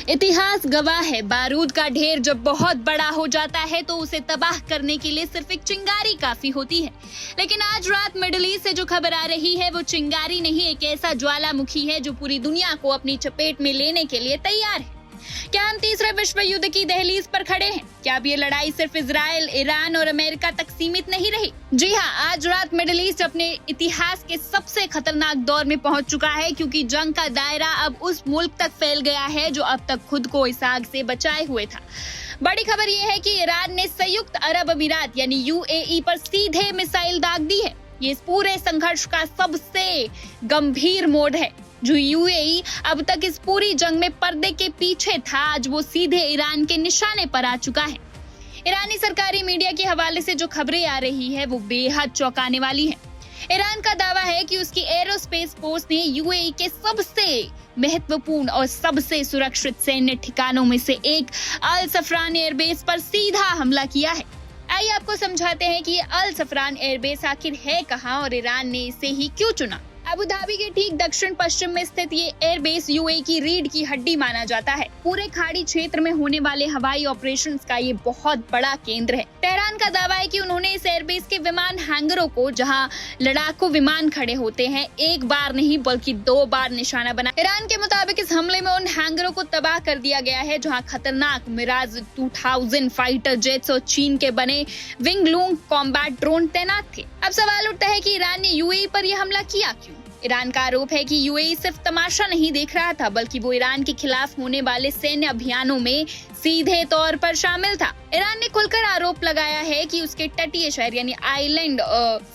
इतिहास गवाह है, बारूद का ढेर जब बहुत बड़ा हो जाता है तो उसे तबाह करने के लिए सिर्फ एक चिंगारी काफी होती है। लेकिन आज रात मिडिल ईस्ट से जो खबर आ रही है वो चिंगारी नहीं, एक ऐसा ज्वालामुखी है जो पूरी दुनिया को अपनी चपेट में लेने के लिए तैयार है। क्या हम तीसरे विश्व युद्ध की दहलीज पर खड़े हैं? क्या अब ये लड़ाई सिर्फ इजराइल, ईरान और अमेरिका तक सीमित नहीं रही? जी हाँ, आज रात मिडिल ईस्ट अपने इतिहास के सबसे खतरनाक दौर में पहुंच चुका है, क्योंकि जंग का दायरा अब उस मुल्क तक फैल गया है जो अब तक खुद को इस आग से बचाए हुए था। बड़ी खबर ये है कि ईरान ने संयुक्त अरब अमीरात यानी यूएई पर सीधे मिसाइल दाग दी है। ये इस पूरे संघर्ष का सबसे गंभीर मोड़ है। जो यूएई अब तक इस पूरी जंग में पर्दे के पीछे था, आज वो सीधे ईरान के निशाने पर आ चुका है। ईरानी सरकारी मीडिया के हवाले से जो खबरें आ रही है वो बेहद चौंकाने वाली है। ईरान का दावा है कि उसकी एरोस्पेस फोर्स ने यूएई के सबसे महत्वपूर्ण और सबसे सुरक्षित सैन्य ठिकानों में से एक अल सफरान एयरबेस पर सीधा हमला किया है। आइए आपको समझाते हैं कि ये अल सफरान एयरबेस आखिर है कहाँ और ईरान ने इसे ही क्यों चुना। अबू धाबी के ठीक दक्षिण पश्चिम में स्थित ये एयरबेस यूएई की रीढ़ की हड्डी माना जाता है। पूरे खाड़ी क्षेत्र में होने वाले हवाई ऑपरेशंस का ये बहुत बड़ा केंद्र है। तेहरान का दावा है कि उन्होंने इस एयरबेस के विमान हैंगरों को, जहां लड़ाकू विमान खड़े होते हैं, एक बार नहीं बल्कि 2 बार निशाना बना। ईरान के मुताबिक इस हमले में उन हैंगरों को तबाह कर दिया गया है जहां खतरनाक मिराज 2000 फाइटर जेट्स और चीन के बने विंगलूंग कॉम्बैट ड्रोन तैनात थे। अब सवाल उठता है कि ईरान ने यूएई पर यह हमला किया क्यों? ईरान का आरोप है कि यूएई सिर्फ तमाशा नहीं देख रहा था, बल्कि वो ईरान के खिलाफ होने वाले सैन्य अभियानों में सीधे तौर पर शामिल था। ईरान ने खुलकर आरोप लगाया है कि उसके तटीय शहर यानी आइलैंड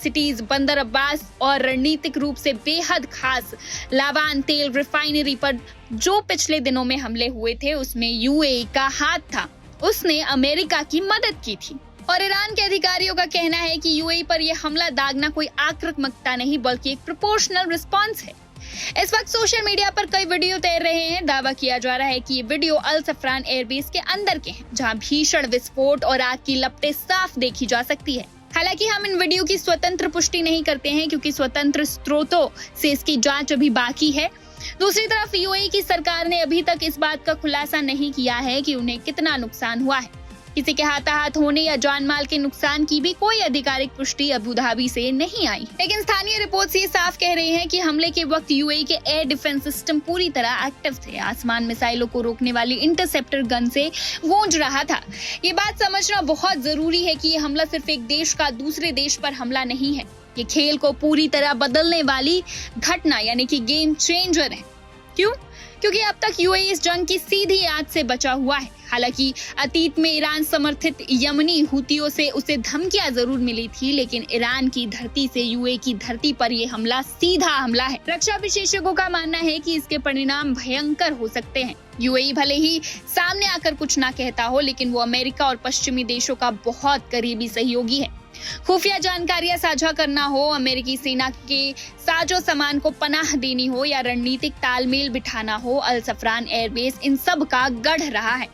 सिटीज बंदर अब्बास और रणनीतिक रूप से बेहद खास लावान तेल रिफाइनरी पर जो पिछले दिनों में हमले हुए थे उसमें यूएई का हाथ था। उसने अमेरिका की मदद की थी। और ईरान के अधिकारियों का कहना है कि यूएई पर यह हमला दागना कोई आक्रामकता नहीं बल्कि एक प्रोपोर्शनल रिस्पांस है। इस वक्त सोशल मीडिया पर कई वीडियो तैर रहे हैं। दावा किया जा रहा है कि ये वीडियो अल सफरान एयरबेस के अंदर के हैं, जहां भीषण विस्फोट और आग की लपटें साफ देखी जा सकती है। हालांकि हम इन वीडियो की स्वतंत्र पुष्टि नहीं करते हैं, क्योंकि स्वतंत्र स्रोतों से इसकी जांच अभी बाकी है। दूसरी तरफ यूएई की सरकार ने अभी तक इस बात का खुलासा नहीं किया है कि उन्हें कितना नुकसान हुआ है। किसी के हाथाहाथ होने या जान माल के नुकसान की भी कोई आधिकारिक पुष्टि अबू धाबी से नहीं आई। लेकिन स्थानीय रिपोर्ट्स ये साफ कह रही हैं कि हमले के वक्त यूएई के एयर डिफेंस सिस्टम पूरी तरह एक्टिव थे। आसमान मिसाइलों को रोकने वाली इंटरसेप्टर गन से गूंज रहा था। ये बात समझना बहुत जरूरी है कि ये हमला सिर्फ एक देश का दूसरे देश पर हमला नहीं है। ये खेल को पूरी तरह बदलने वाली घटना यानी कि गेम चेंजर है। क्यों? क्योंकि अब तक यूएई इस जंग की सीधी आंच से बचा हुआ है। हालांकि अतीत में ईरान समर्थित यमनी हुतियों से उसे धमकियां जरूर मिली थी, लेकिन ईरान की धरती से यूएई की धरती पर यह हमला सीधा हमला है। रक्षा विशेषज्ञों का मानना है कि इसके परिणाम भयंकर हो सकते हैं। यूएई भले ही सामने आकर कुछ ना कहता हो, लेकिन वो अमेरिका और पश्चिमी देशों का बहुत करीबी सहयोगी है। खुफिया जानकारियां साझा करना हो, अमेरिकी सेना के साजो सामान को पनाह देनी हो या रणनीतिक तालमेल बिठाना हो, अल सफरान एयरबेस इन सब का गढ़ रहा है।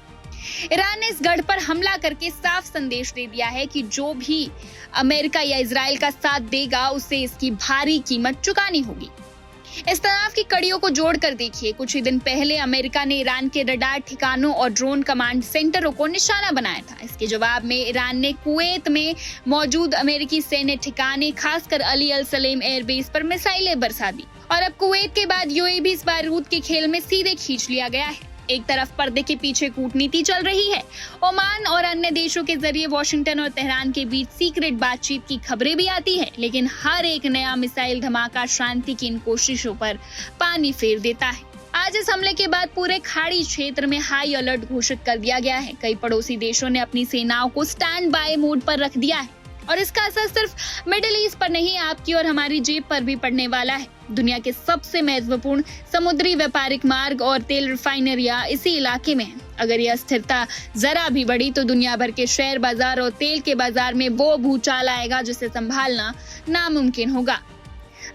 ईरान ने इस गढ़ पर हमला करके साफ संदेश दे दिया है कि जो भी अमेरिका या इजराइल का साथ देगा उसे इसकी भारी कीमत चुकानी होगी। इस तनाव की कड़ियों को जोड़कर देखिए। कुछ ही दिन पहले अमेरिका ने ईरान के रडार ठिकानों और ड्रोन कमांड सेंटरों को निशाना बनाया था। इसके जवाब में ईरान ने कुवैत में मौजूद अमेरिकी सैन्य ठिकाने, खासकर अली अल सलेम एयरबेस पर मिसाइलें बरसा दी। और अब कुवैत के बाद यूएई भी इस बारूद के खेल में सीधे खींच लिया गया है। एक तरफ पर्दे के पीछे कूटनीति चल रही है। ओमान और अन्य देशों के जरिए वॉशिंगटन और तेहरान के बीच सीक्रेट बातचीत की खबरें भी आती है, लेकिन हर एक नया मिसाइल धमाका शांति की इन कोशिशों पर पानी फेर देता है। आज इस हमले के बाद पूरे खाड़ी क्षेत्र में हाई अलर्ट घोषित कर दिया गया है। कई पड़ोसी देशों ने अपनी सेनाओं को स्टैंड बाय मोड पर रख दिया है और इसका असर सिर्फ मिडिल ईस्ट पर नहीं, आपकी और हमारी जेब पर भी पड़ने वाला है। दुनिया के सबसे महत्वपूर्ण समुद्री व्यापारिक मार्ग और तेल रिफाइनरियां इसी इलाके में हैं। अगर यह अस्थिरता जरा भी बढ़ी तो दुनिया भर के शेयर बाजार और तेल के बाजार में वो भूचाल आएगा जिसे संभालना नामुमकिन होगा।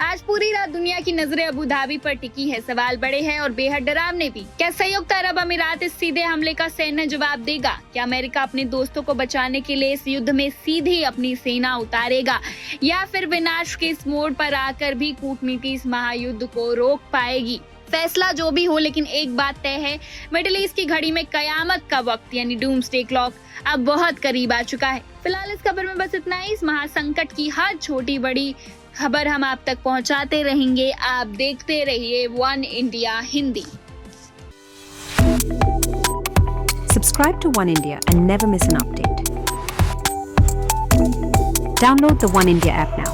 आज पूरी रात दुनिया की नजरें अबू धाबी पर टिकी है। सवाल बड़े हैं और बेहद डरावने भी। क्या संयुक्त अरब अमीरात इस सीधे हमले का सैन्य जवाब देगा? क्या अमेरिका अपने दोस्तों को बचाने के लिए इस युद्ध में सीधी अपनी सेना उतारेगा, या फिर विनाश के इस मोड़ पर आकर भी कूटनीति इस महायुद्ध को रोक पाएगी? फैसला जो भी हो, लेकिन एक बात तय है, मिडिल ईस्ट की घड़ी में कयामत का वक्त यानी डूम्सडे क्लॉक अब बहुत करीब आ चुका है। फिलहाल इस खबर में बस इतना ही। इस महासंकट की हर छोटी बड़ी खबर हम आप तक पहुंचाते रहेंगे। आप देखते रहिए one India Hindi. Subscribe to One India and never miss an update. Download the One India app now.